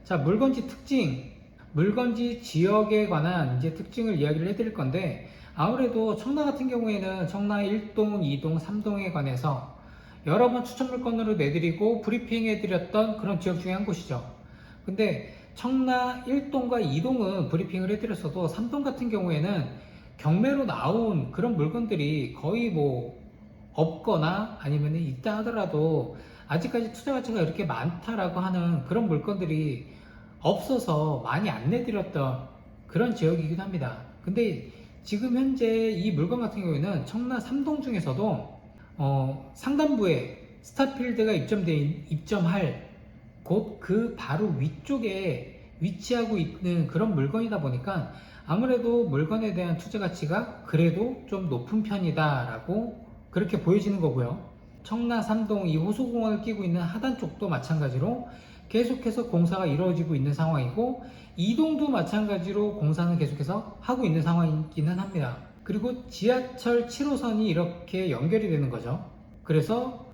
자, 물건지 특징, 물건지 지역에 관한 이제 특징을 이야기를 해드릴 건데, 아무래도 청라 같은 경우에는 청라 1동, 2동, 3동에 관해서 여러 번 추천 물건으로 내드리고 브리핑 해드렸던 그런 지역 중에 한 곳이죠. 근데 청라 1동과 2동은 브리핑을 해드렸어도 3동 같은 경우에는 경매로 나온 그런 물건들이 거의 뭐 없거나 아니면 있다 하더라도 아직까지 투자 가치가 이렇게 많다라고 하는 그런 물건들이 없어서 많이 안 내드렸던 그런 지역이기도 합니다. 근데 지금 현재 이 물건 같은 경우에는 청라 3동 중에서도 상단부에 스타필드가 입점할 곧 그 바로 위쪽에 위치하고 있는 그런 물건이다 보니까 아무래도 물건에 대한 투자 가치가 그래도 좀 높은 편이다 라고 그렇게 보여지는 거고요. 청라 3동 이 호수공원을 끼고 있는 하단 쪽도 마찬가지로 계속해서 공사가 이루어지고 있는 상황이고, 2동도 마찬가지로 공사는 계속해서 하고 있는 상황이기는 합니다. 그리고 지하철 7호선이 이렇게 연결이 되는 거죠. 그래서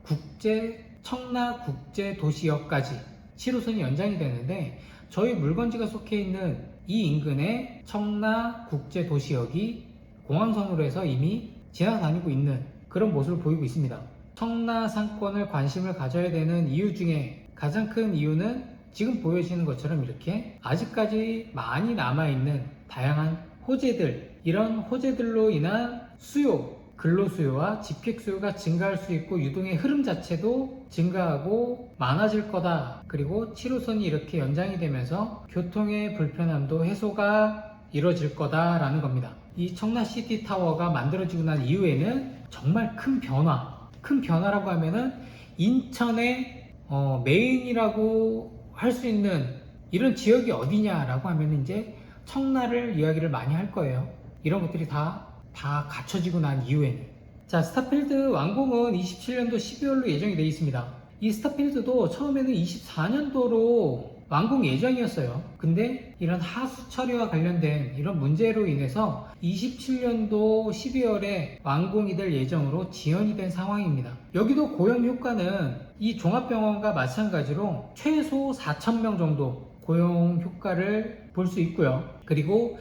청라 국제도시역까지 7호선이 연장이 되는데, 저희 물건지가 속해 있는 이 인근에 청라 국제도시역이 공항선으로 해서 이미 지나다니고 있는 그런 모습을 보이고 있습니다. 청라 상권을 관심을 가져야 되는 이유 중에 가장 큰 이유는 지금 보여지는 것처럼 이렇게 아직까지 많이 남아있는 다양한 호재들, 이런 호재들로 인한 수요, 근로수요와 집객수요가 증가할 수 있고 유동의 흐름 자체도 증가하고 많아질 거다. 그리고 7호선이 이렇게 연장이 되면서 교통의 불편함도 해소가 이루어질 거다라는 겁니다. 이 청라 시티타워가 만들어지고 난 이후에는 정말 큰 변화라고 하면은 인천의 메인이라고 할 수 있는 이런 지역이 어디냐라고 하면 이제 청라를 이야기를 많이 할 거예요. 이런 것들이 다 갖춰지고 난 이후에는. 자, 스타필드 완공은 27년도 12월로 예정이 되어 있습니다. 이 스타필드도 처음에는 24년도로 완공 예정이었어요. 근데 이런 하수 처리와 관련된 이런 문제로 인해서 27년도 12월에 완공이 될 예정으로 지연이 된 상황입니다. 여기도 고용 효과는 이 종합병원과 마찬가지로 최소 4,000명 정도 고용 효과를 볼 수 있고요. 그리고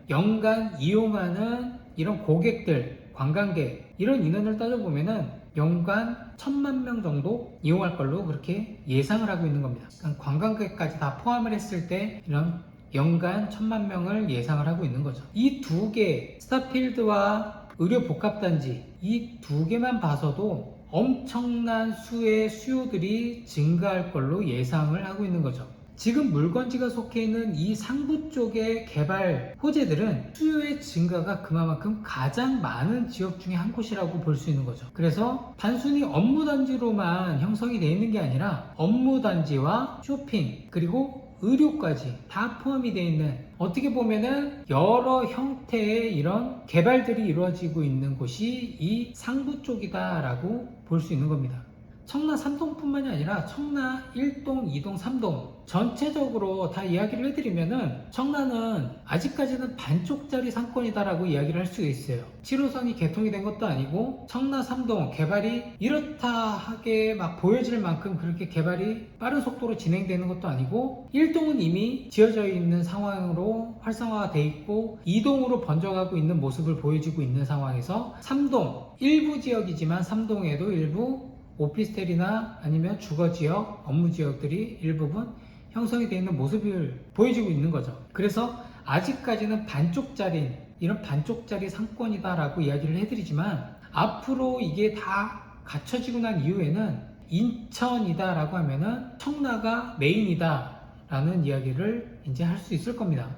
연간 이용하는 이런 고객들, 관광객, 이런 인원을 따져보면은 연간 1,000만 명 정도 이용할 걸로 그렇게 예상을 하고 있는 겁니다. 그러니까 관광객까지 다 포함을 했을 때 이런 연간 1,000만 명을 예상을 하고 있는 거죠. 이 두 개, 스타필드와 의료복합단지, 이 두 개만 봐서도 엄청난 수의 수요들이 증가할 걸로 예상을 하고 있는 거죠. 지금 물건지가 속해 있는 이 상부 쪽의 개발 호재들은 수요의 증가가 그만큼 가장 많은 지역 중에 한 곳이라고 볼 수 있는 거죠. 그래서 단순히 업무단지로만 형성이 되어 있는 게 아니라 업무단지와 쇼핑 그리고 의료까지 다 포함이 되어 있는, 어떻게 보면은 여러 형태의 이런 개발들이 이루어지고 있는 곳이 이 상부 쪽이다 라고 볼 수 있는 겁니다. 청라 3동뿐만이 아니라 청라 1동, 2동, 3동 전체적으로 다 이야기를 해드리면은 청라는 아직까지는 반쪽짜리 상권이다라고 이야기를 할 수 있어요. 7호선이 개통이 된 것도 아니고 청라 3동 개발이 이렇다 하게 막 보여질 만큼 그렇게 개발이 빠른 속도로 진행되는 것도 아니고, 1동은 이미 지어져 있는 상황으로 활성화가 돼 있고 2동으로 번져가고 있는 모습을 보여주고 있는 상황에서 3동 일부 지역이지만 3동에도 일부 오피스텔이나 아니면 주거지역, 업무지역들이 일부분 형성이 되어 있는 모습을 보여주고 있는 거죠. 그래서 아직까지는 이런 반쪽짜리 상권이다 라고 이야기를 해드리지만, 앞으로 이게 다 갖춰지고 난 이후에는 인천이다 라고 하면은 청라가 메인이다 라는 이야기를 이제 할 수 있을 겁니다.